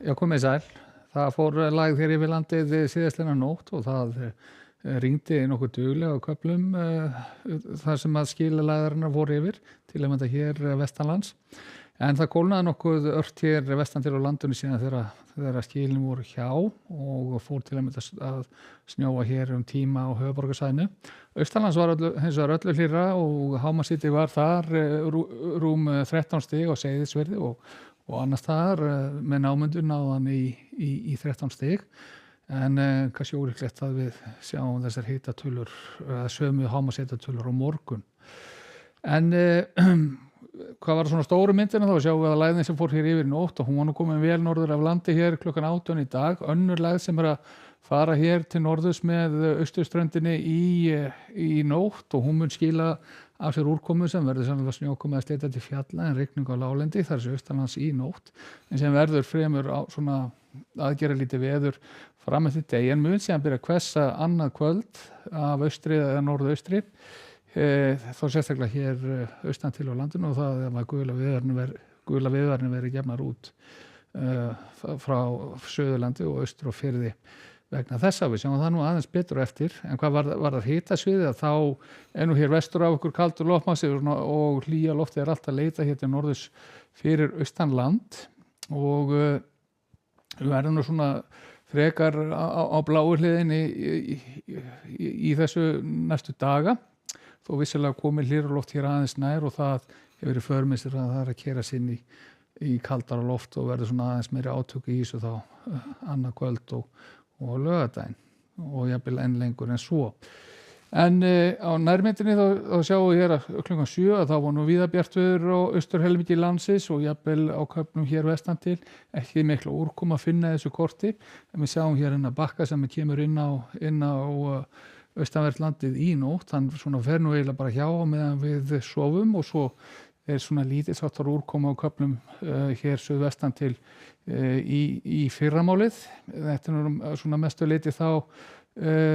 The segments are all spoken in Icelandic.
Já, komið sæl. Það fór lægð hér yfir landið síðastliðna nótt og það rigndi nokkuð duglega á köflum þar sem að skilalægðarinnar voru yfir, til að mynda hér vestanlands. En það kólnaði nokkuð ört hér vestan til á landinu síðan þegar skilin voru hjá og fór til að mynda að snjóa hér tíma á höfuðborgarsvæðinu. Austanlands var hins vegar öllu hlýrra og hámarkshiti var þar rúm 13 stig á Seyðisfirði og annars þar með námundur náðan í 13 stig. En kannski ólíklegt að við sjáum þessar hitatölur, sömu hámarkshitatölur á morgun. En hvað var svona stóru myndina þá sjáum við að lægðin sem fór hér yfir í nótt og hún var nú komin vel norður af landi hér klukkan 18 í dag. Önnur lægð sem að fara hér til norðurs með austurströndinni í nótt og hún mun skila af sér úrkomu sem verður sannlega snjókomu að slita til fjalla en rigningu á láglendi þar sem austanlands í nótt en sem verður fremur á svona aðgerðalítið veður fram eftir degi en mun síðan byrja að hvessa annað kvöld af austri eða norðaustri þá sérstaklega hér austan til á landinu og það er að gula viðvarnir verið gefnar út frá Suðurlandi og austur og firði vegna þessa. Við sjáum það nú aðeins betur eftir en hvað varðar hitasviðið þá nú hér vestur af okkur kaldur loftmassi og hlýja loftið er alltaf leita hér til norðurs fyrir austan land og við verðum nú svona frekar á bláu hliðinni í þessu næstu daga þó vissilega komið hlýraloft hér aðeins nær og það hefur verið för með sér að það er að keyra sig inn í kaldara loft og verður svona aðeins meiri átök í þessu þá annað kvöld og laugardaginn og jafnvel enn lengur en svo. En á nærmyndinni þá sjáum við hér að klukkan 7 að þá var nú víða bjartviður á austurhelmingi landsins og jafnvel á köflum hér vestan til, ekki mikla úrkoma að finna þessu korti, en við sjáum hér bakka sem kemur inn á austanvert landið í nótt, hann svona fer nú eiginlega bara hjá meðan við sofum og svo er svona lítið sáttar úrkoma á köflum hér suðvestan til í fyrramálið. Þetta er nú svona mestu leyti þá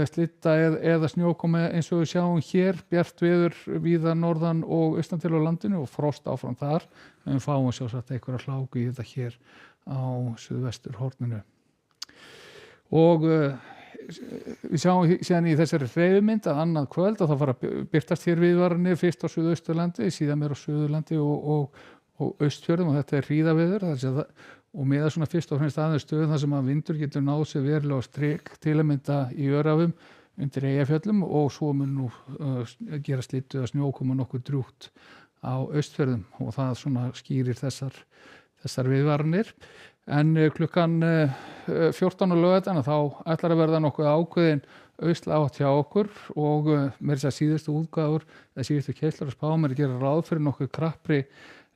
slitta eða snjókoma eins og við sjáum hér, bjart veður víða norðan og austan til á landinu og frost áfram þar. En við fáum sjálfsagt einhverja hláku í þetta hér á suðvesturhorninu. Og við sjáum síðan í þessari hreyfimynd að annað kvöld að það fara að birtast hér viðvaranir fyrst á Suðausturlandi, síðan meira á Suðurlandi og Austfjörðum og þetta er hríðaveður og með svona fyrst og fremst aðeins stöðum þar sem að vindur getur náð sér verulega á strik til að mynda í Öræfum undir Eyjafjöllum og svo mun nú gera slittu að snjókoma nokkuð drjúgt á Austfjörðum og það svona skýrir þessar viðvaranir. En klukkan 14 á laugardaginn þá ætlar að verða nokkuð ákveðin austlæg átt hjá okkur og með þess að síðustu útgáfur eða síðustu keyslur að spáum er að gera ráð fyrir nokkuð krappri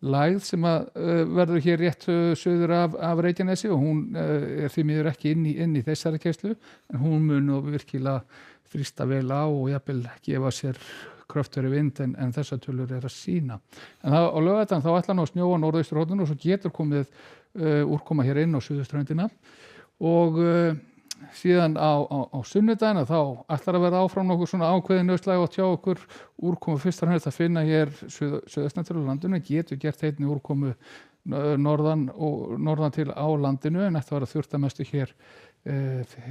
lægð sem að verður hér rétt suður af Reykjanesi og hún er því miður ekki inn í þessari keyslu en hún mun virkilega þrýsta vel á og jafnvel gefa sér kröftugri vind en þessar tölur er að sýna. En á laugardaginn þá ætlar nú að snjóa á norðausturhorninu og svo getur komið úrkoma hér inn á suðurströndina og síðan á sunnudaginn þá ætlar að vera áfram nokkuð svona ákveðin austlæg átt hjá okkur úrkomu fyrst og fremst að finna hér suðaustan til á landinu getur gert einnig úrkomu norðan til á landinu en ætti að vera þurrt að mestu hér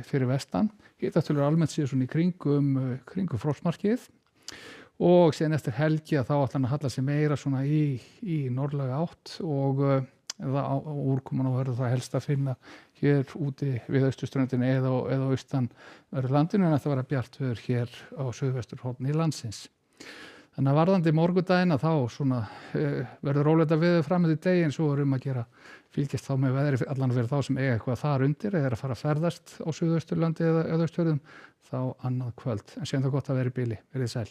fyrir vestan. Hitatölur almennt séu svona í kringum frostmarkið og síðan eftir helgi að þá ætlar hann að halla sig meira svona í norðlæga átt og úrkoman og verður það helst að finna hér úti við austurströndinni eða austan verður landinu en þetta verður bjart veður hér á suðvesturhorni landsins. Þannig að varðandi morgundaginn að þá svona verður rólegt að veður fram eftir degi en svo er að gera fylgjast þá með veðri allan fyrir þá sem eiga eitthvað þar undir eða að fara að ferðast á suðausturlandi eða Austfjörðum þá annað kvöld. En síðan þá gott að vera í bili. Verið sæl.